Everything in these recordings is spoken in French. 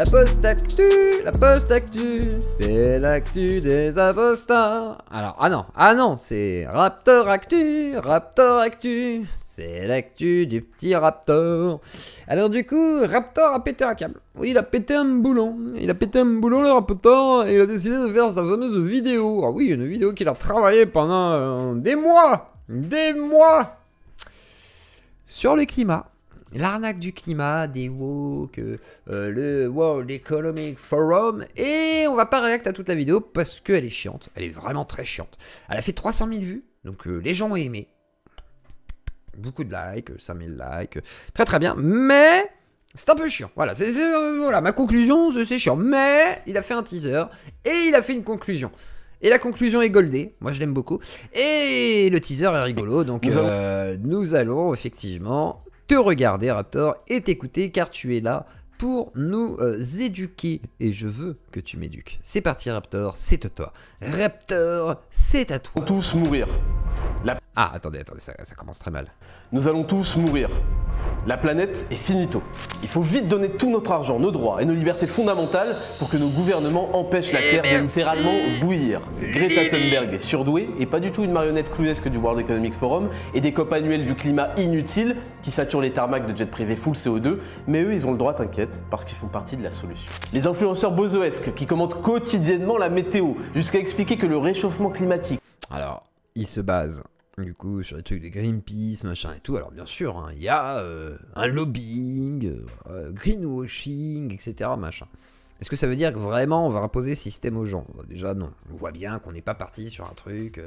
la post actu, c'est l'actu des apostats. Alors, ah non, c'est Raptor actu, c'est l'actu du petit Raptor. Alors du coup, Raptor a pété un câble. Oui, il a pété un boulon, le Raptor, et il a décidé de faire sa fameuse vidéo. Ah oui, une vidéo qu'il a travaillé pendant des mois, sur le climat. L'arnaque du climat, des woke, le World Economic Forum, et on va pas réacter à toute la vidéo parce qu'elle est chiante, elle est vraiment très chiante. Elle a fait 300 000 vues, donc les gens ont aimé. Beaucoup de likes, 5000 likes, très bien, mais c'est un peu chiant. Voilà, voilà, ma conclusion, c'est chiant, mais il a fait un teaser, et il a fait une conclusion. Et la conclusion est goldée, moi je l'aime beaucoup, et le teaser est rigolo, donc nous allons effectivement te regarder Raptor et t'écouter car tu es là pour nous éduquer et je veux que tu m'éduques. C'est parti Raptor, c'est à toi. Raptor, c'est à toi. Tous mourir. Ah attendez, ça commence très mal. Nous allons tous mourir. La planète est finito. Il faut vite donner tout notre argent, nos droits et nos libertés fondamentales pour que nos gouvernements empêchent la Terre de littéralement bouillir. Greta Thunberg est surdouée et pas du tout une marionnette clownesque du World Economic Forum et des COP annuels du climat inutiles qui saturent les tarmacs de jets privés full CO2, mais eux ils ont le droit, t'inquiète, parce qu'ils font partie de la solution. Les influenceurs bozoesques qui commentent quotidiennement la météo jusqu'à expliquer que le réchauffement climatique... Alors, ils se basent du coup sur les trucs de Greenpeace, machin et tout. Alors bien sûr, hein, il y a un lobbying, greenwashing, etc. machin. Est-ce que ça veut dire que vraiment on va imposer ce système aux gens? Déjà non, on voit bien qu'on n'est pas parti sur un truc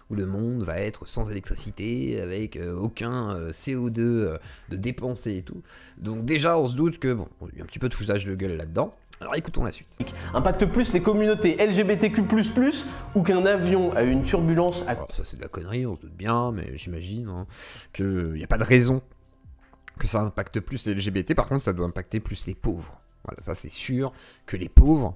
où le monde va être sans électricité, avec aucun CO2 de dépensé et tout. Donc déjà on se doute que bon, il y a un petit peu de foutage de gueule là-dedans. Alors écoutons la suite. Impacte plus les communautés LGBTQ+, ou qu'un avion a eu une turbulence à... Alors ça c'est de la connerie, on se doute bien, mais j'imagine hein, qu'il n'y a pas de raison que ça impacte plus les LGBT. Par contre ça doit impacter plus les pauvres. Voilà, ça c'est sûr que les pauvres,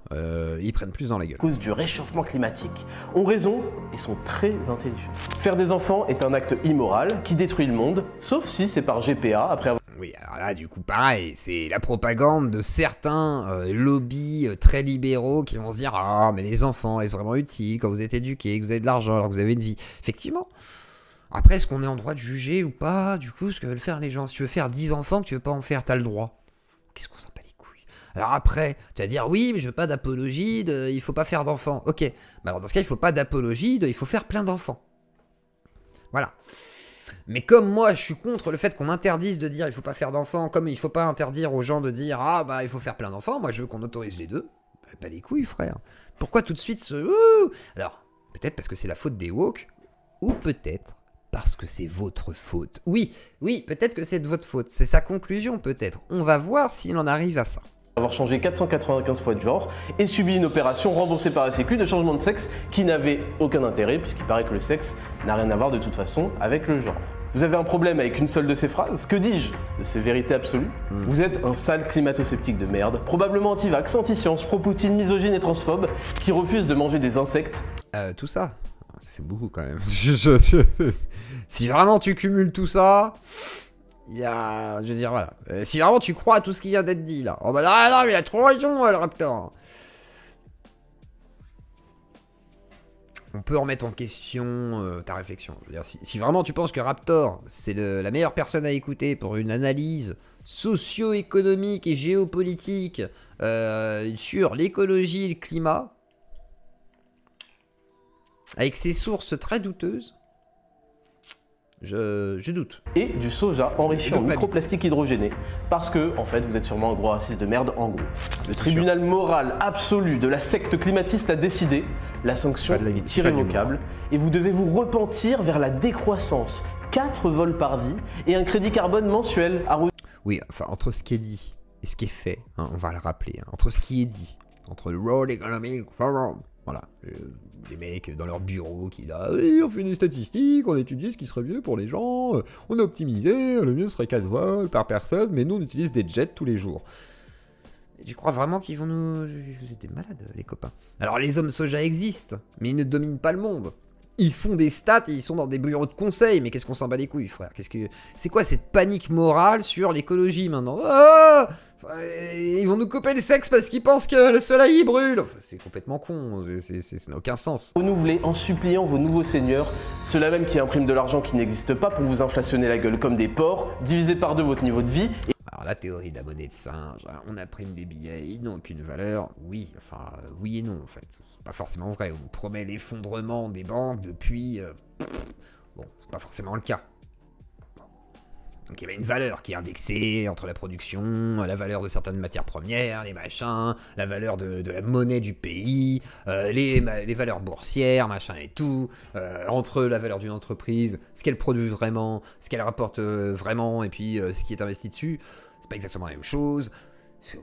ils prennent plus dans la gueule. À cause du réchauffement climatique, ont raison et sont très intelligents. Faire des enfants est un acte immoral qui détruit le monde, sauf si c'est par GPA après avoir... Oui, alors là, du coup, pareil, c'est la propagande de certains lobbies très libéraux qui vont se dire « Ah, mais les enfants, ils sont vraiment utiles quand vous êtes éduqués, que vous avez de l'argent, alors que vous avez une vie. » Effectivement. Après, est-ce qu'on est en droit de juger ou pas, du coup, ce que veulent faire les gens? Si tu veux faire 10 enfants, que tu veux pas en faire, t'as le droit. Qu'est-ce qu'on s'en bat les couilles? Alors après, tu vas dire « Oui, mais je veux pas d'apologie, il faut pas faire d'enfants. » Ok, bah alors dans ce cas, il faut pas d'apologie, il faut faire plein d'enfants. Voilà. Mais comme moi, je suis contre le fait qu'on interdise de dire il faut pas faire d'enfants, comme il faut pas interdire aux gens de dire ah bah il faut faire plein d'enfants, moi je veux qu'on autorise les deux. Bah, pas les couilles frère. Pourquoi tout de suite ce... Alors, peut-être parce que c'est la faute des woke, ou peut-être parce que c'est votre faute. Oui, peut-être que c'est de votre faute. C'est sa conclusion peut-être. On va voir s'il en arrive à ça. Avoir changé 495 fois de genre et subi une opération remboursée par la Sécu de changement de sexe qui n'avait aucun intérêt puisqu'il paraît que le sexe n'a rien à voir de toute façon avec le genre. Vous avez un problème avec une seule de ces phrases? Que dis-je de ces vérités absolues? Vous êtes un sale climato-sceptique de merde, probablement anti-vax, anti-science, pro-Poutine, misogyne et transphobe qui refuse de manger des insectes. Tout ça fait beaucoup quand même. Si vraiment tu cumules tout ça... Il y a... Je veux dire, voilà. Si vraiment tu crois à tout ce qui vient d'être dit, là. Oh bah non, mais il a trop raison, le Raptor. On peut remettre en question ta réflexion. Je veux dire, si vraiment tu penses que Raptor, c'est la meilleure personne à écouter pour une analyse socio-économique et géopolitique sur l'écologie et le climat, avec ses sources très douteuses, je doute. Et du soja enrichi en microplastique hydrogéné. Parce que, en fait, vous êtes sûrement un gros raciste de merde en gros. Le tribunal moral absolu de la secte climatiste a décidé, la sanction est irrévocable, et vous devez vous repentir vers la décroissance. 4 vols par vie et un crédit carbone mensuel à... Oui, enfin, entre ce qui est dit et ce qui est fait, hein, on va le rappeler, hein, entre ce qui est dit, entre le World Economic Forum, voilà, les mecs dans leur bureau qui là, oui, on fait des statistiques, on étudie ce qui serait mieux pour les gens, on a optimisé, le mieux serait 4 vols par personne, mais nous on utilise des jets tous les jours. Et tu crois vraiment qu'ils vont nous... Vous êtes des malades, les copains. Alors les hommes soja existent, mais ils ne dominent pas le monde. Ils font des stats et ils sont dans des bureaux de conseil, mais qu'est-ce qu'on s'en bat les couilles, frère? C'est quoi cette panique morale sur l'écologie maintenant? Ils vont nous couper le sexe parce qu'ils pensent que le soleil il brûle. Enfin, c'est complètement con, ça n'a aucun sens. Renouvelez en suppliant vos nouveaux seigneurs, ceux-là même qui impriment de l'argent qui n'existe pas pour vous inflationner la gueule comme des porcs, diviser par deux votre niveau de vie. Alors la théorie de la monnaie de singe, hein, on imprime des billets, ils n'ont aucune valeur. Oui, enfin oui et non en fait. C'est pas forcément vrai. On nous promet l'effondrement des banques depuis... bon, c'est pas forcément le cas. Donc il y avait une valeur qui est indexée entre la production, la valeur de certaines matières premières, les machins, la valeur de la monnaie du pays, les valeurs boursières, machin et tout, entre la valeur d'une entreprise, ce qu'elle produit vraiment, ce qu'elle rapporte vraiment, et puis ce qui est investi dessus, c'est pas exactement la même chose.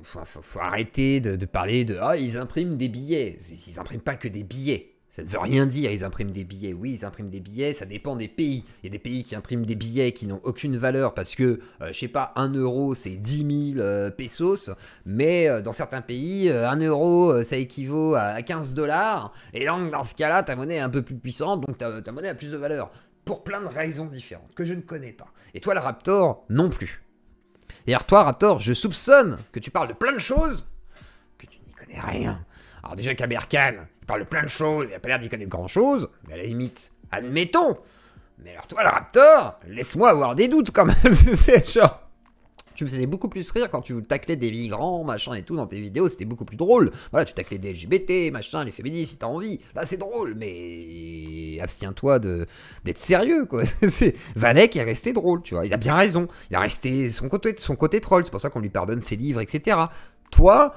Faut arrêter de parler de « Ah, ils impriment des billets ». Ils impriment pas que des billets. Ça ne veut rien dire, ils impriment des billets. Oui, ils impriment des billets, ça dépend des pays. Il y a des pays qui impriment des billets qui n'ont aucune valeur parce que, je sais pas, 1 euro c'est 10 000 pesos, mais dans certains pays, 1 euro ça équivaut à 15 $, et donc dans ce cas-là, ta monnaie est un peu plus puissante, donc ta monnaie a plus de valeur. Pour plein de raisons différentes que je ne connais pas. Et toi, le Raptor, non plus. Et alors toi, Raptor, je soupçonne que tu parles de plein de choses que tu n'y connais rien. Alors déjà qu'Aberkan, il parle de plein de choses, il a pas l'air d'y connaître grand chose, mais à la limite, admettons. Mais alors toi, le Raptor, laisse-moi avoir des doutes quand même, c'est genre... Tu me faisais beaucoup plus rire quand tu taclais des migrants, machin et tout dans tes vidéos, c'était beaucoup plus drôle. Voilà, tu taclais des LGBT, machin, les féministes si t'as envie. Là, c'est drôle, mais abstiens-toi d'être sérieux, quoi. Valek est resté drôle, tu vois. Il a bien raison. Il a resté son côté troll, c'est pour ça qu'on lui pardonne ses livres, etc. Toi...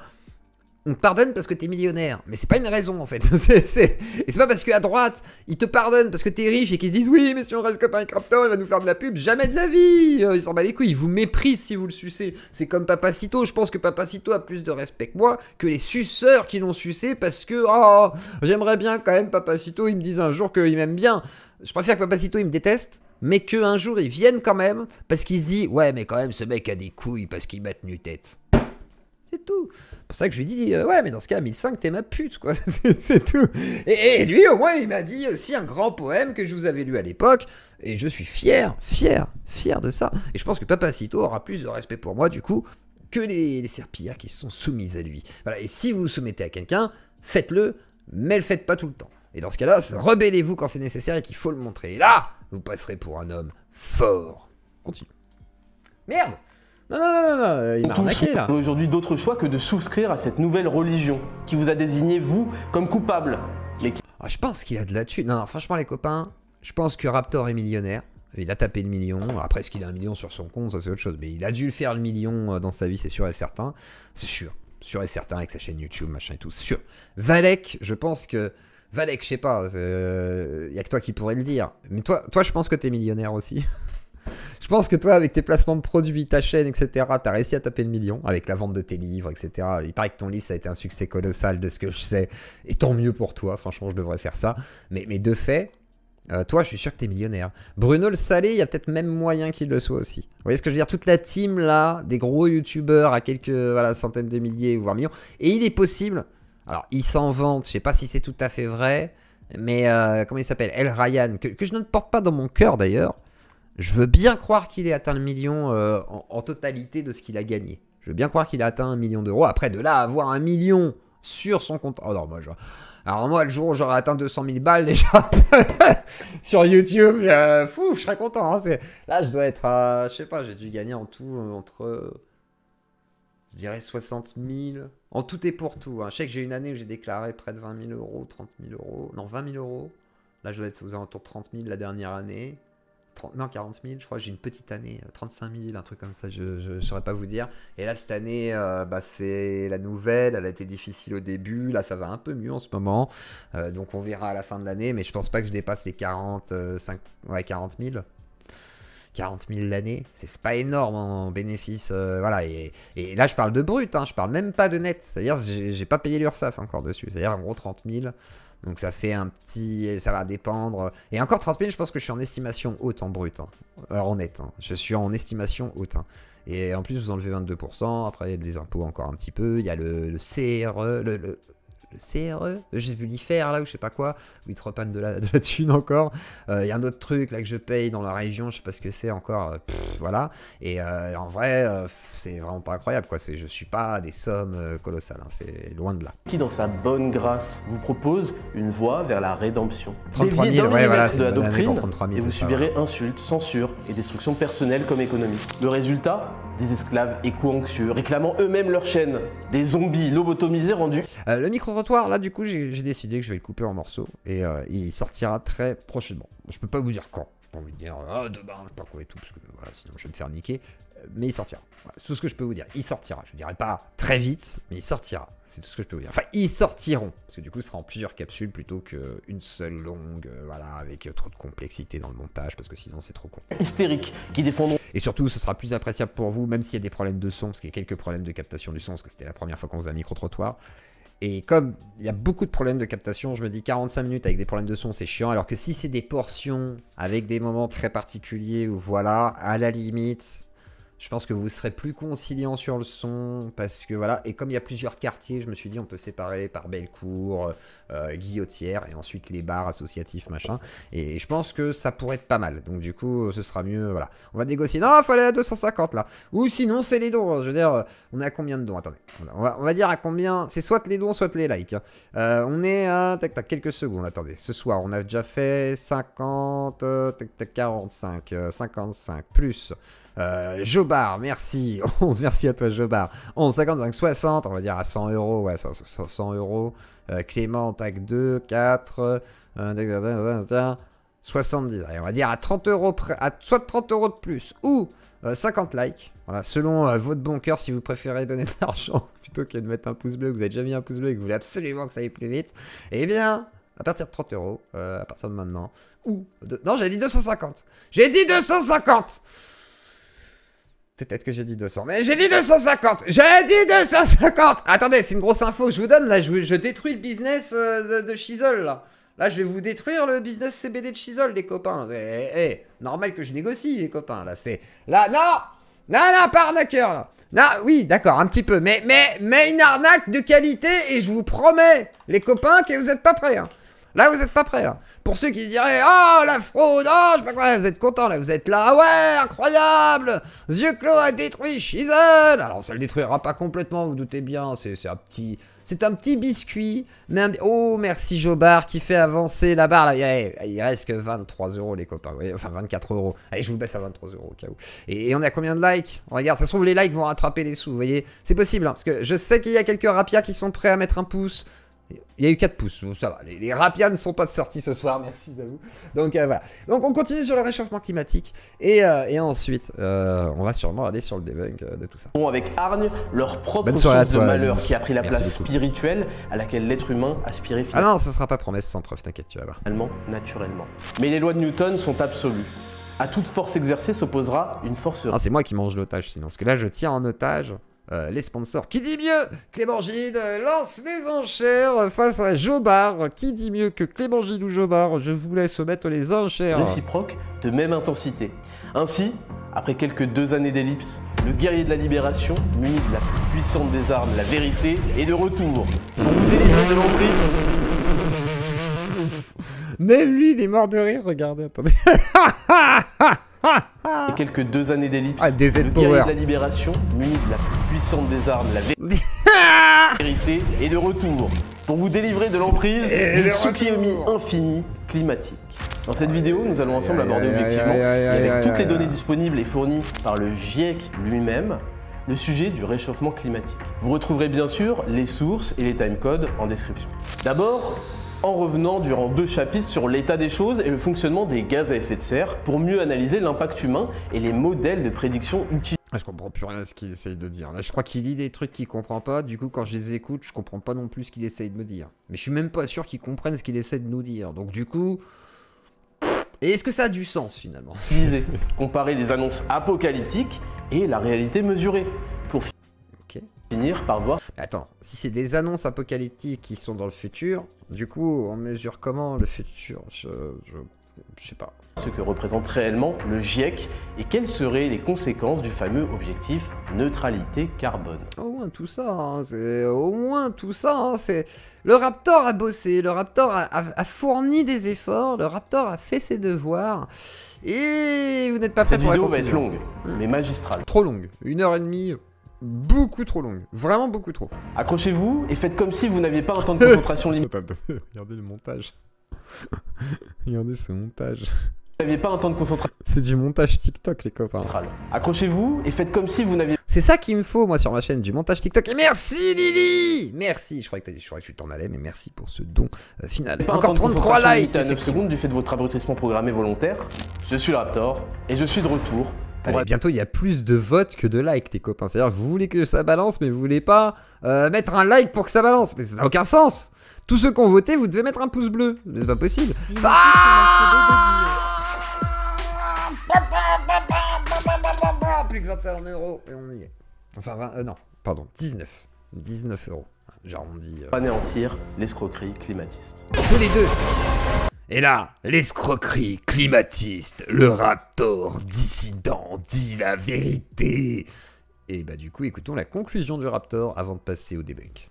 On te pardonne parce que t'es millionnaire. Mais c'est pas une raison en fait. Et c'est pas parce qu'à droite, ils te pardonnent parce que t'es riche et qu'ils se disent oui, mais si on reste copain avec Raptor, il va nous faire de la pub. Jamais de la vie. Il s'en bat les couilles. Il vous méprise si vous le sucez. C'est comme Papacito. Je pense que Papacito a plus de respect que moi, que les suceurs qui l'ont sucé parce que oh, j'aimerais bien quand même Papacito. Il me dise un jour qu'il m'aime bien. Je préfère que Papacito il me déteste, mais qu'un jour il vienne quand même parce qu'il se dit ouais, mais quand même ce mec a des couilles parce qu'il m'a tenu tête. C'est tout. C'est pour ça que je lui ai dit, ouais, mais dans ce cas, 1005, t'es ma pute, quoi. C'est tout. Et lui, au moins, il m'a dit aussi un grand poème que je vous avais lu à l'époque. Et je suis fier de ça. Et je pense que Papacito aura plus de respect pour moi, du coup, que les serpillères qui se sont soumises à lui. Voilà. Et si vous vous soumettez à quelqu'un, faites-le, mais le faites pas tout le temps. Et dans ce cas-là, rebellez-vous quand c'est nécessaire et qu'il faut le montrer. Et là, vous passerez pour un homme fort. Continue. Merde! Non, il m'a arnaqué là. Aujourd'hui d'autres choix que de souscrire à cette nouvelle religion qui vous a désigné, vous, comme coupable. Mais qui... je pense qu'il a de la thune. Non, franchement les copains, je pense que Raptor est millionnaire. Il a tapé le million. Après, est-ce qu'il a 1 million sur son compte? Ça c'est autre chose. Mais il a dû faire le million dans sa vie, c'est sûr et certain. C'est sûr. Sûr et certain avec sa chaîne YouTube, machin et tout. C'est sûr. Valek, je pense que... Valek, je sais pas. Il y a que toi qui pourrais le dire. Mais toi je pense que t'es millionnaire aussi. Je pense que toi, avec tes placements de produits, ta chaîne, etc., t'as réussi à taper le million avec la vente de tes livres, etc. Il paraît que ton livre, ça a été un succès colossal de ce que je sais. Et tant mieux pour toi, franchement, je devrais faire ça. Mais de fait, toi, je suis sûr que t'es millionnaire. Bruno le Salé, il y a peut-être même moyen qu'il le soit aussi. Vous voyez ce que je veux dire? Toute la team, là, des gros youtubeurs à quelques centaines de milliers, voire millions. Et il est possible, alors, il s'en vante, je sais pas si c'est tout à fait vrai, mais comment il s'appelle? El Ryan, que je ne porte pas dans mon cœur d'ailleurs. Je veux bien croire qu'il ait atteint le million en totalité de ce qu'il a gagné. Je veux bien croire qu'il a atteint 1 million d'euros. Après, de là à avoir 1 million sur son compte... Oh non, alors moi, le jour où j'aurai atteint 200 000 balles déjà sur YouTube, je serais content. Hein. Là, je dois être à... Je sais pas, j'ai dû gagner en tout entre... Je dirais 60 000. En tout et pour tout. Hein. Je sais que j'ai une année où j'ai déclaré près de 20 000 euros, 30 000 euros. Non, 20 000 euros. Là, je dois être aux alentours de 30 000 la dernière année. Non, 40 000, je crois, j'ai une petite année, 35 000, un truc comme ça, je ne saurais pas vous dire. Et là, cette année, c'est la nouvelle, elle a été difficile au début, là, ça va un peu mieux en ce moment. Donc, on verra à la fin de l'année, mais je pense pas que je dépasse les 40 000. 40 000 l'année, c'est pas énorme en bénéfice, voilà. Et là, je parle de brut, hein, je parle même pas de net, c'est-à-dire j'ai pas payé l'URSSAF encore dessus, c'est-à-dire en gros 30 000. Donc ça fait un petit... Ça va dépendre... Et encore 30 000, je pense que je suis en estimation haute en brut. Hein. En net. Hein. Je suis en estimation haute. Hein. Et en plus, vous enlevez 22%. Après, il y a des impôts encore un petit peu. Il y a le CRE... Le CRE, j'ai vu l'IFER là ou je sais pas quoi, où ils te repanent de la thune encore. Il y a un autre truc là que je paye dans la région, je sais pas ce que c'est encore. voilà. Et en vrai, c'est vraiment pas incroyable, quoi. Je suis pas à des sommes colossales, hein. C'est loin de là. Qui, dans sa bonne grâce, vous propose une voie vers la rédemption. 33 000, Déviez d'un ouais, voilà, millimètre de la doctrine, 33 000, et vous c'est ça, subirez insultes, censure et destruction personnelle comme économique. Le résultat, des esclaves éco-anxieux, réclamant eux-mêmes leur chaîne. Des zombies lobotomisés rendus... Le micro-trottoir, là, du coup, j'ai décidé que je vais le couper en morceaux. Et il sortira très prochainement. Je peux pas vous dire quand. J'ai pas envie de dire, demain, je sais pas quoi et tout, parce que voilà, sinon je vais me faire niquer. Mais il sortira. Voilà, c'est tout ce que je peux vous dire. Il sortira. Je ne dirais pas très vite, mais il sortira. C'est tout ce que je peux vous dire. Enfin, ils sortiront. Parce que du coup, ce sera en plusieurs capsules plutôt qu'une seule longue, voilà, avec trop de complexité dans le montage, parce que sinon, c'est trop con. hystériques qui défendront... Et surtout, ce sera plus appréciable pour vous, même s'il y a des problèmes de son, parce qu'il y a quelques problèmes de captation du son, parce que c'était la première fois qu'on faisait un micro-trottoir. Et comme il y a beaucoup de problèmes de captation, je me dis 45 minutes avec des problèmes de son, c'est chiant. Alors que si c'est des portions avec des moments très particuliers, où voilà, à la limite... Je pense que vous serez plus conciliant sur le son, parce que voilà, et comme il y a plusieurs quartiers, je me suis dit on peut séparer par Bellecour, Guillotière, et ensuite les bars associatifs, machin, et je pense que ça pourrait être pas mal, donc du coup ce sera mieux, voilà. On va négocier, non, il faut aller à 250 là, ou sinon c'est les dons, je veux dire, on est à combien de dons, attendez, on va dire à combien, c'est soit les dons, soit les likes, hein. On est à, tac tac, quelques secondes, attendez, ce soir on a déjà fait 50, tac tac, 45, 55, plus... Jobard, merci. 11, merci à toi, Jobard. 11, 55, 60, on va dire à 100 euros. Ouais, 100 euros. Clément, tac 2, 4, 70. Allez, on va dire à 30 euros près, à soit 30 euros de plus ou 50 likes. Voilà, selon votre bon cœur, si vous préférez donner de l'argent plutôt que de mettre un pouce bleu, vous avez déjà mis un pouce bleu et que vous voulez absolument que ça aille plus vite, eh bien, à partir de 30 euros, à partir de maintenant, ou... Non, j'ai dit 250. J'ai dit 250. Peut-être que j'ai dit 200, mais j'ai dit 250. J'ai dit 250. Attendez, c'est une grosse info que je vous donne. Là, je détruis le business de Chisel, là. Là, je vais vous détruire le business CBD de Chisel, les copains. Normal que je négocie, les copains, là. C'est... Là, non, pas arnaqueur, là. Non, oui, d'accord, un petit peu. Mais une arnaque de qualité, et je vous promets, les copains, que vous n'êtes pas prêts, hein. Là, vous n'êtes pas prêts, là. Pour ceux qui diraient, oh, la fraude, oh, je sais pas quoi, vous êtes contents, là, vous êtes là, ah ouais, incroyable, Yeux Clos a détruit Chisel. Alors, ça le détruira pas complètement, vous doutez bien, c'est un petit biscuit, mais oh, merci Jobard qui fait avancer la barre, là, il reste que 23 euros, les copains, vous voyez, enfin 24 euros, allez, je vous le baisse à 23 euros, au cas où. Et on a combien de likes? Regarde, ça se trouve, les likes vont rattraper les sous, vous voyez, c'est possible, hein, parce que je sais qu'il y a quelques rapias qui sont prêts à mettre un pouce. Il y a eu 4 pouces, ça va, les rapias ne sont pas de sortie ce soir, merci à vous. Donc voilà, donc on continue sur le réchauffement climatique, et ensuite, on va sûrement aller sur le debunk de tout ça. Avec hargne leur propre source de malheur qui a pris la place spirituelle à laquelle l'être humain aspirait finalement. Ah non, ce sera pas promesse sans preuve, t'inquiète, tu vas voir. Naturellement. Mais les lois de Newton sont absolues. À toute force exercée s'opposera une force... Ah, c'est moi qui mange l'otage sinon, parce que là je tiens en otage... les sponsors. Qui dit mieux? Clément Gide lance les enchères face à Jobard. Qui dit mieux que Clément Gide ou Jobard? Je vous laisse mettre les enchères. Réciproque de même intensité. Ainsi, après quelques 2 années d'ellipse, le guerrier de la libération, muni de la plus puissante des armes, la vérité, est de retour. Pour vous délivrer de l'emprise. Même lui, il est mort de rire, regardez, attendez. Et quelques 2 années d'ellipse, le guerrier de la libération, muni de la plus puissante des armes, la vérité, est de retour. Pour vous délivrer de l'emprise du tsunami infini climatique. Dans cette vidéo, nous allons ensemble aborder objectivement, et avec toutes les données disponibles et fournies par le GIEC lui-même, le sujet du réchauffement climatique. Vous retrouverez bien sûr les sources et les timecodes en description. D'abord, en revenant durant 2 chapitres sur l'état des choses et le fonctionnement des gaz à effet de serre pour mieux analyser l'impact humain et les modèles de prédiction utilisés. Je comprends plus rien à ce qu'il essaye de dire. Là, je crois qu'il lit des trucs qu'il comprend pas. Du coup, quand je les écoute, je comprends pas non plus ce qu'il essaye de me dire. Mais je suis même pas sûr qu'il comprenne ce qu'il essaie de nous dire. Donc du coup... Et est-ce que ça a du sens finalement? Comparer les annonces apocalyptiques et la réalité mesurée. Pour finir par voir... Attends, si c'est des annonces apocalyptiques qui sont dans le futur, du coup, on mesure comment le futur? Je sais pas. Ce que représente réellement le GIEC et quelles seraient les conséquences du fameux objectif neutralité carbone. Au moins tout ça, hein, c'est... Au moins tout ça, hein, c'est... Le Raptor a bossé, le Raptor a fourni des efforts, le Raptor a fait ses devoirs, et vous n'êtes pas prêts Cette pour la vidéo va être conclusion. longue, mais magistrale. Trop longue, 1h30, beaucoup trop longue, vraiment beaucoup trop. Accrochez-vous et faites comme si vous n'aviez pas un temps de concentration limité. Regardez le montage. Regardez ce montage. Vous n'aviez pas un temps de concentration. C'est du montage TikTok, les copains. Accrochez-vous et faites comme si vous n'aviez C'est ça qu'il me faut, moi, sur ma chaîne, du montage TikTok. Et merci, Lily. Merci. Je croyais que tu t'en allais, mais merci pour ce don final. pas un Encore temps de 33 concentration likes. limité à 9 effectivement. secondes du fait de votre abrutissement programmé volontaire. Je suis le Raptor et je suis de retour pour Allez, bientôt, il y a plus de votes que de likes, les copains. C'est-à-dire, vous voulez que ça balance, mais vous voulez pas mettre un like pour que ça balance. Mais ça n'a aucun sens. Tous ceux qui ont voté, vous devez mettre un pouce bleu. Mais c'est pas possible. Plus que 21 € et on y est. Enfin, 20, non, pardon, 19. 19 €. J'arrondis. anéantir l'escroquerie climatiste. Il faut les deux. Et là, l'escroquerie climatiste, le Raptor dissident dit la vérité. Et bah du coup, écoutons la conclusion du Raptor avant de passer au debunk.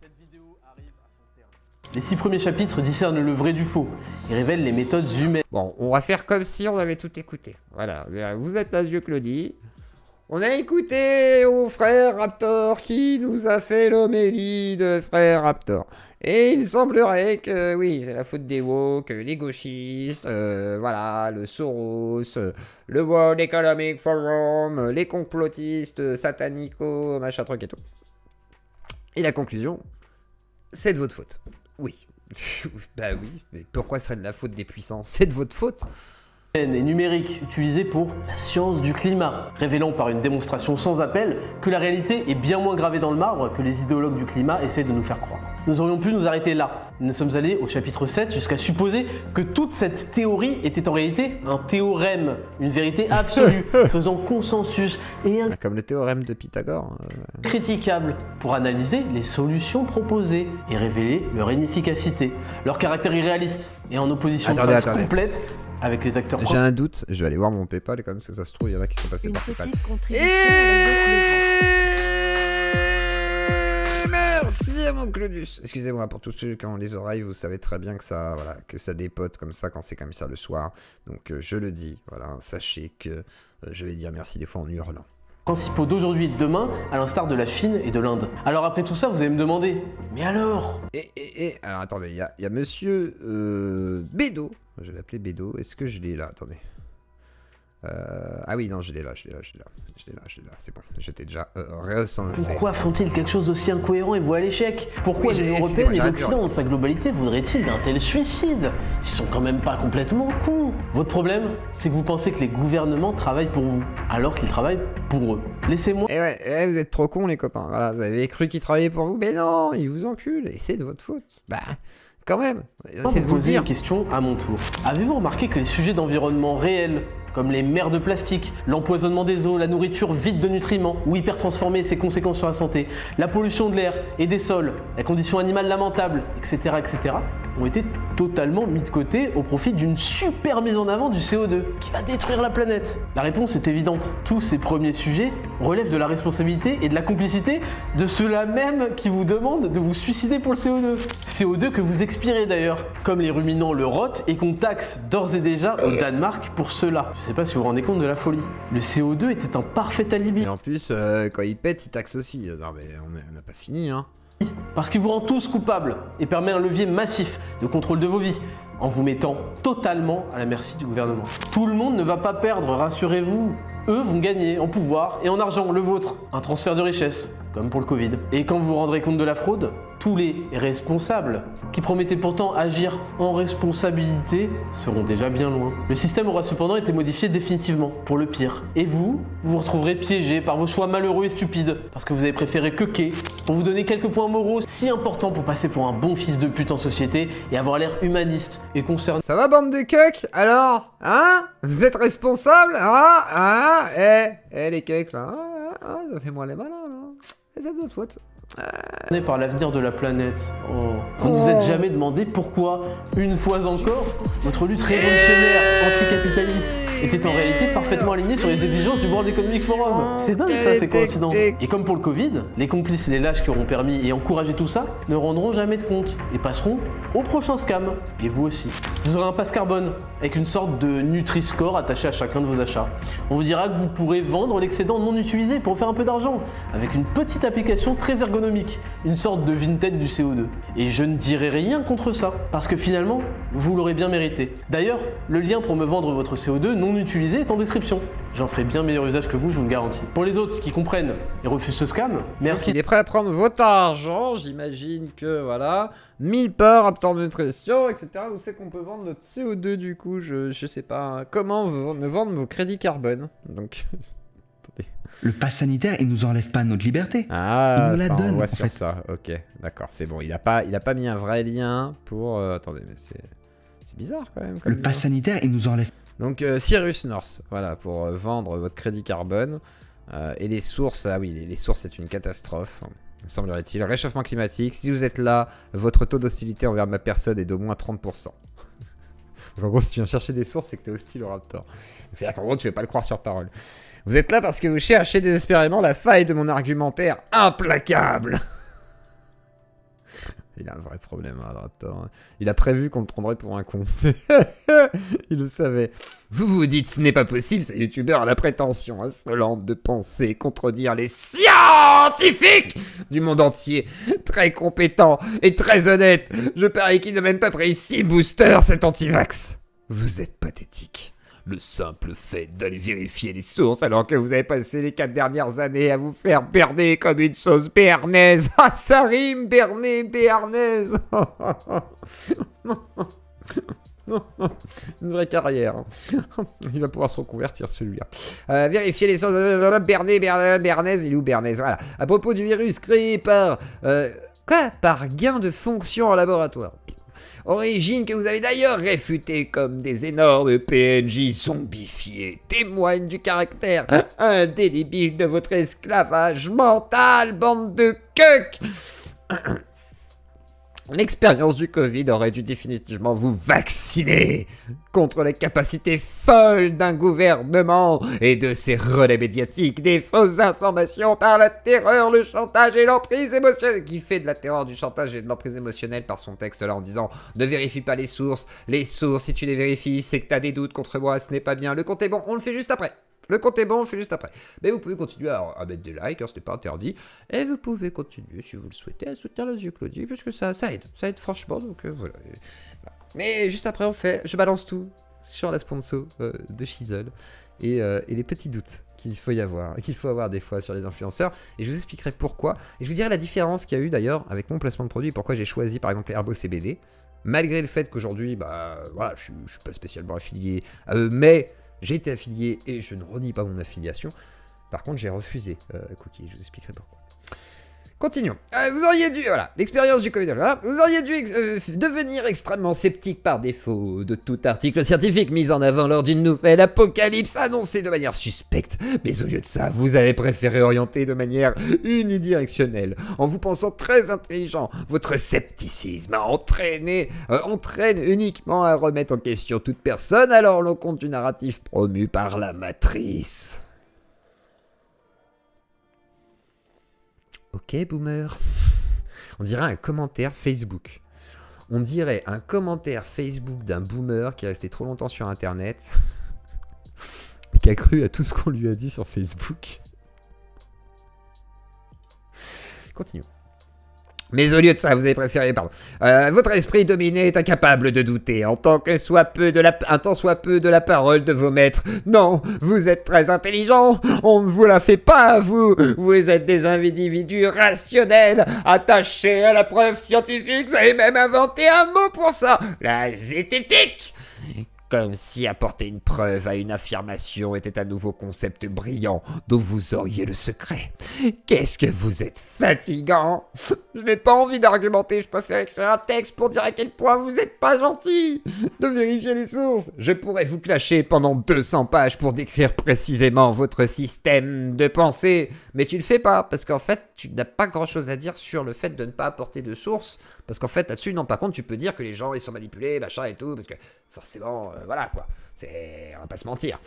Cette vidéo arrive à son terme. Les 6 premiers chapitres discernent le vrai du faux et révèlent les méthodes humaines. Bon, on va faire comme si on avait tout écouté. Voilà, vous êtes là, vieux Claudie. On a écouté au frère Raptor qui nous a fait l'homélie de frère Raptor. Et il semblerait que, oui, c'est la faute des woke, les gauchistes, voilà, le Soros, le World Economic Forum, les complotistes, satanico, machin truc et tout. Et la conclusion, c'est de votre faute. Oui. Bah oui, mais pourquoi serait de la faute des puissants? C'est de votre faute. Et numérique utilisée pour la science du climat, révélant par une démonstration sans appel que la réalité est bien moins gravée dans le marbre que les idéologues du climat essaient de nous faire croire. Nous aurions pu nous arrêter là. Nous sommes allés au chapitre 7 jusqu'à supposer que toute cette théorie était en réalité un théorème, une vérité absolue, faisant consensus et Comme le théorème de Pythagore. critiquable pour analyser les solutions proposées et révéler leur inefficacité, leur caractère irréaliste et en opposition de face complète avec les acteurs. J'ai un doute, je vais aller voir mon PayPal quand même, parce que ça se trouve, il y en a qui sont passés Une par PayPal. petite contribution Et merci à mon Claudius. Excusez-moi pour tous ceux qui ont les oreilles, vous savez très bien que ça, voilà, que ça dépote comme ça quand c'est comme ça le soir. Donc je le dis, voilà, sachez que je vais dire merci des fois en hurlant. Principaux d'aujourd'hui et de demain, à l'instar de la Chine et de l'Inde. Alors après tout ça, vous allez me demander, mais alors? Alors attendez, il y a monsieur Bédo. Je vais l'appeler Bédo. Est-ce que je l'ai là? Attendez. Ah oui, non, je l'ai là, c'est bon. J'étais déjà recensé. Pourquoi font-ils quelque chose d'aussi incohérent et voué à l'échec? Pourquoi Oui, l'Union excusez-moi, européenne et j'arrête de l'Occident dans sa globalité voudraient-ils d'un tel suicide? Ils sont quand même pas complètement cons. Votre problème, c'est que vous pensez que les gouvernements travaillent pour vous, alors qu'ils travaillent pour eux. Laissez-moi Eh ouais, vous êtes trop cons les copains. Voilà, vous avez cru qu'ils travaillaient pour vous, mais non, ils vous enculent. Et c'est de votre faute. Bah, quand même. C'est de vous vous le poser dire. une question à mon tour. Avez-vous remarqué que les sujets d'environnement réels, comme les mers de plastique, l'empoisonnement des eaux, la nourriture vide de nutriments ou hyper transformée et ses conséquences sur la santé, la pollution de l'air et des sols, la condition animale lamentable, etc., ont été totalement mis de côté au profit d'une super mise en avant du CO2 qui va détruire la planète? La réponse est évidente. Tous ces premiers sujets relèvent de la responsabilité et de la complicité de ceux-là même qui vous demandent de vous suicider pour le CO2. CO2 que vous expirez d'ailleurs, comme les ruminants le rotent et qu'on taxe d'ores et déjà au Danemark pour cela. Je sais pas si vous vous rendez compte de la folie. Le CO2 était un parfait alibi. Et en plus, quand ils pètent, ils taxent aussi. Non mais on n'a pas fini, hein. Parce qu'il vous rend tous coupables et permet un levier massif de contrôle de vos vies en vous mettant totalement à la merci du gouvernement. Tout le monde ne va pas perdre, rassurez-vous. Eux vont gagner en pouvoir et en argent, le vôtre. Un transfert de richesse, comme pour le Covid. Et quand vous vous rendrez compte de la fraude, tous les responsables, qui promettaient pourtant agir en responsabilité, seront déjà bien loin. Le système aura cependant été modifié définitivement, pour le pire. Et vous vous retrouverez piégé par vos choix malheureux et stupides, parce que vous avez préféré queuquer pour vous donner quelques points moraux si importants pour passer pour un bon fils de pute en société et avoir l'air humaniste et concerné. Ça va, bande de cucks? Alors? Hein? Vous êtes responsables? Hein? Les cucks, là? Ça fait moins les malins, là. C'est de votre faute. Par l'avenir de la planète. Oh. Vous ne vous êtes jamais demandé pourquoi, une fois encore, votre lutte révolutionnaire anticapitaliste était en réalité parfaitement alignée sur les exigences du World Economic Forum. C'est dingue ça, ces coïncidences. Et comme pour le Covid, les complices et les lâches qui auront permis et encouragé tout ça ne rendront jamais de compte et passeront au prochain scam. Et vous aussi. Vous aurez un passe carbone avec une sorte de Nutri-Score attaché à chacun de vos achats. On vous dira que vous pourrez vendre l'excédent non utilisé pour faire un peu d'argent avec une petite application très ergonomique, une sorte de Vinted du CO2. Et je ne dirai rien contre ça, parce que finalement, vous l'aurez bien mérité. D'ailleurs, le lien pour me vendre votre CO2 non utilisé est en description. J'en ferai bien meilleur usage que vous, je vous le garantis. Pour les autres qui comprennent et refusent ce scam, merci. Donc il est prêt à prendre votre argent, j'imagine que voilà, 1000 parts, Raptor Nutrition, etc. Où c'est qu'on peut vendre notre CO2 du coup, je sais pas, hein. Comment me vendre vos crédits carbone. Donc... Le pass sanitaire, il nous enlève pas notre liberté. Ah, il nous la donne, on voit en sur fait. ça. Ok, d'accord, c'est bon. Il a pas mis un vrai lien pour... attendez, mais c'est bizarre quand même. Comme Le pass sanitaire, il nous enlève. Donc Cyrus North, voilà, pour vendre votre crédit carbone. Et les sources, ah oui, les sources c'est une catastrophe, semblerait-il. Réchauffement climatique, si vous êtes là, votre taux d'hostilité envers ma personne est d'au moins 30%. Donc en gros, si tu viens chercher des sources, c'est que t'es hostile au Raptor. C'est-à-dire qu'en gros, tu vas pas le croire sur parole. Vous êtes là parce que vous cherchez désespérément la faille de mon argumentaire implacable. Il a un vrai problème, hein, le Raptor. Il a prévu qu'on le prendrait pour un con. Il le savait. Vous vous dites, ce n'est pas possible, ce youtubeur a la prétention insolente de penser contredire les scientifiques du monde entier. Très compétent et très honnête. Je parie qu'il n'a même pas pris 6 boosters, cet antivax. Vous êtes pathétique. Le simple fait d'aller vérifier les sources alors que vous avez passé les 4 dernières années à vous faire berner comme une sauce béarnaise. Ah, ça rime, berner, béarnaise. Une vraie carrière. Il va pouvoir se reconvertir celui-là. Vérifier les sources. Berner, béarnaise. Il est où béarnaise? Voilà. À propos du virus créé par... quoi? Par gain de fonction en laboratoire. Origine que vous avez d'ailleurs réfutée comme des énormes PNJ zombifiés, témoigne du caractère indélébile de votre esclavage mental, bande de cucs. L'expérience du Covid aurait dû définitivement vous vacciner contre les capacités folles d'un gouvernement et de ses relais médiatiques, des fausses informations par la terreur, le chantage et l'emprise émotionnelle, qui fait de la terreur, du chantage et de l'emprise émotionnelle par son texte là en disant « Ne vérifie pas les sources, si tu les vérifies, c'est que t'as des doutes contre moi, ce n'est pas bien, le compte est bon, on le fait juste après ». Le compte est bon, on le fait juste après. Mais vous pouvez continuer à mettre des likes, hein, ce n'est pas interdit. Et vous pouvez continuer, si vous le souhaitez, à soutenir la Claudie, parce que ça aide. Ça aide franchement, donc voilà. Mais juste après, je balance tout sur la sponsor de Shizzle et les petits doutes qu'il faut avoir des fois sur les influenceurs. Et je vous expliquerai pourquoi. Et je vous dirai la différence qu'il y a eu d'ailleurs avec mon placement de produit et pourquoi j'ai choisi par exemple Herbo CBD. Malgré le fait qu'aujourd'hui, voilà, je suis pas spécialement affilié à eux, mais... J'ai été affilié et je ne renie pas mon affiliation. Par contre, j'ai refusé Cookie. Je vous expliquerai pourquoi. Continuons. Vous auriez dû, voilà, l'expérience du Covid. Voilà, vous auriez dû devenir extrêmement sceptique par défaut de tout article scientifique mis en avant lors d'une nouvelle apocalypse annoncée de manière suspecte. Mais au lieu de ça, vous avez préféré orienter de manière unidirectionnelle. En vous pensant très intelligent, votre scepticisme entraîne uniquement à remettre en question toute personne alors l'on compte du narratif promu par la matrice. Ok, boomer. On dirait un commentaire Facebook. On dirait un commentaire Facebook d'un boomer qui est resté trop longtemps sur Internet et qui a cru à tout ce qu'on lui a dit sur Facebook. Continuons. Mais au lieu de ça, vous avez préféré, votre esprit dominé est incapable de douter, un tant soit peu de la parole de vos maîtres. Non, vous êtes très intelligents, on ne vous la fait pas à vous. Vous êtes des individus rationnels, attachés à la preuve scientifique, vous avez même inventé un mot pour ça, la zététique. Comme si apporter une preuve à une affirmation était un nouveau concept brillant dont vous auriez le secret. Qu'est-ce que vous êtes fatigant. Je n'ai pas envie d'argumenter, je préfère écrire un texte pour dire à quel point vous n'êtes pas gentil. De vérifier les sources. Je pourrais vous clasher pendant 200 pages pour décrire précisément votre système de pensée. Mais tu le fais pas, parce qu'en fait, tu n'as pas grand-chose à dire sur le fait de ne pas apporter de sources. Parce qu'en fait, là-dessus, non, par contre, tu peux dire que les gens, ils sont manipulés, machin et tout, parce que forcément, voilà, quoi. On va pas se mentir.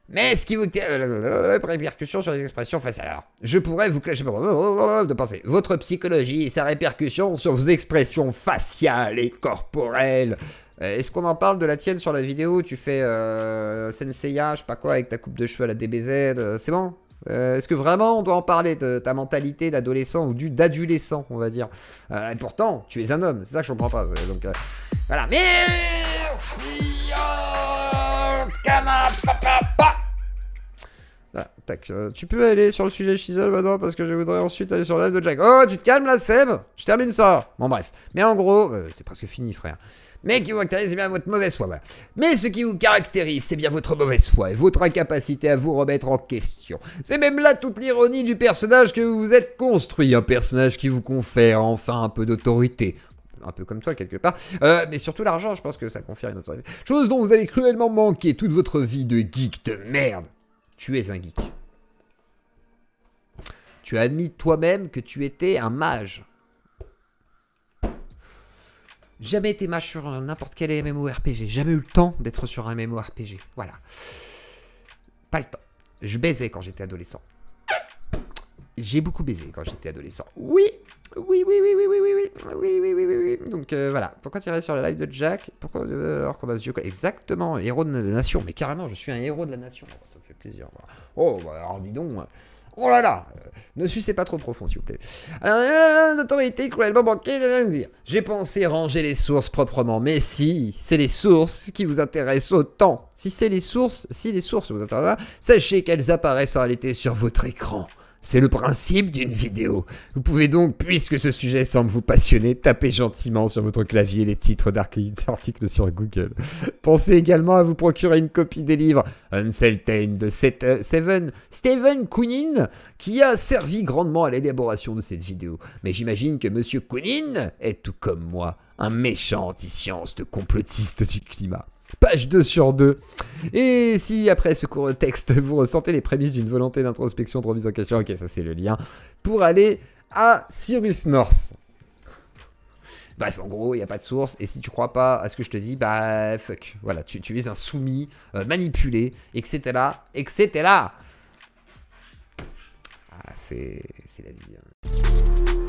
Mais ce qui vous... répercussions sur les expressions faciales. Alors, je pourrais vous clasher de penser. Votre psychologie et sa répercussion sur vos expressions faciales et corporelles. Est-ce qu'on en parle de la tienne sur la vidéo où tu fais Senseiya, je sais pas quoi, avec ta coupe de cheveux à la DBZ, c'est bon? Est-ce que vraiment on doit en parler de ta mentalité d'adolescent ou d'adolescent, on va dire? Et pourtant, tu es un homme, c'est ça que je comprends pas. Donc, voilà. Merci, voilà, tac, tu peux aller sur le sujet Chisel maintenant parce que je voudrais ensuite aller sur la live de Jack. Oh, tu te calmes là, Seb? Je termine ça. Bon, bref. Mais en gros, c'est presque fini, frère. Mais qui vous caractérise, c'est bien votre mauvaise foi. Voilà. Mais ce qui vous caractérise, c'est bien votre mauvaise foi et votre incapacité à vous remettre en question. C'est même là toute l'ironie du personnage que vous vous êtes construit. Un personnage qui vous confère enfin un peu d'autorité. Un peu comme toi, quelque part. Mais surtout l'argent, je pense que ça confère une autorité. Chose dont vous avez cruellement manqué toute votre vie de geek de merde. Tu es un geek. Tu as admis toi-même que tu étais un mage. Jamais été mage sur n'importe quel MMORPG. Jamais eu le temps d'être sur un MMORPG. Voilà. Pas le temps. Je baisais quand j'étais adolescent. J'ai beaucoup baisé quand j'étais adolescent. Oui. Oui. Donc voilà. Pourquoi tu irais sur la live de Jack? Pourquoi alors qu'on a ce jeu? Exactement. Héros de la nation. Mais carrément, je suis un héros de la nation. Ça me fait plaisir. Oh, bah, alors dis donc. Oh là là, ne sucez pas trop profond, s'il vous plaît. Alors, l'autorité cruellement manquée de dire. J'ai pensé ranger les sources proprement, mais si, c'est les sources qui vous intéressent autant. Si les sources vous intéressent, sachez qu'elles apparaissent en réalité sur votre écran. C'est le principe d'une vidéo. Vous pouvez donc, puisque ce sujet semble vous passionner, taper gentiment sur votre clavier les titres d'articles sur Google. Pensez également à vous procurer une copie des livres Uncertain de Stephen Koonin, qui a servi grandement à l'élaboration de cette vidéo. Mais j'imagine que Monsieur Koonin est, tout comme moi, un méchant anti-science de complotiste du climat. Page 2 sur 2. Et si après ce court texte, vous ressentez les prémices d'une volonté d'introspection, de remise en question, ok, ça c'est le lien, pour aller à Cyrus North. Bref, en gros, il n'y a pas de source, et si tu crois pas à ce que je te dis, bah fuck. Voilà, tu es un soumis, manipulé, etc. etc. Ah, c'est la vie. Hein.